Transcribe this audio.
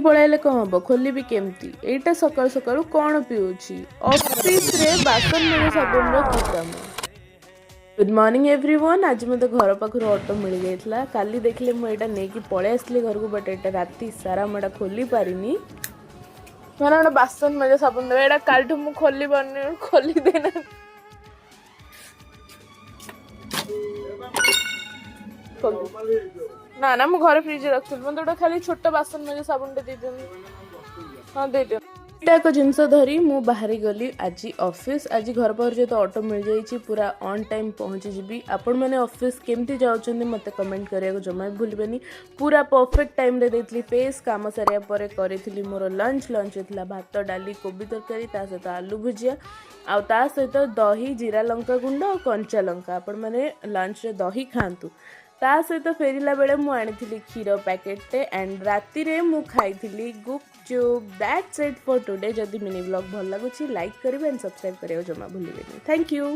पळाइले कौन हम खोलि केमती एटा सकाल सकाल कौन पीऊँगी ऑफिस रे बासन मेरे साबुन की काम। Good morning everyone. आज मत घर पाखर ऑटो मिल जाता काली देखले मुझे नहीं पलि आसली घर को बट ये राति सारा मुझे खोली पारिनी मैंने बासन मेरे साबुन देवे एटा काल मुझे खोली पारनी खोली देना ना ना मु घर फ्रिज रखी मतलब खाली छोट बासन मेरे साबुन दे हाँ दे दियो एक जिनस धरी मु बाहरी गली आज ऑफिस। आज घर पर जो ऑटो मिल जाइए पूरा ऑन टाइम पहुँची जी। आपण मैंने ऑफिस केमती जाऊँ मत कमेंट करने जमा भी भूलबेनी। पूरा परफेक्ट टाइम रे देती फेस काम सारे पर करी मोर लंच होता भात डाली कोबी तरकारी ता सहित आलू भुजिया आ ता सहित दही जीरा लंका गुंड और कंचा लंका। आपण मैंने लंच रे दही खातु ता सहित फेरला बेले मु आनी क्षीर पैकेटे एंड राति रे मु खाई gupchup. That's it for today. जदि मिनी ब्लॉग भल लगुच लाइक करेंगे एंड सब्सक्राइब करेंगे जमा भूलिए। Thank you.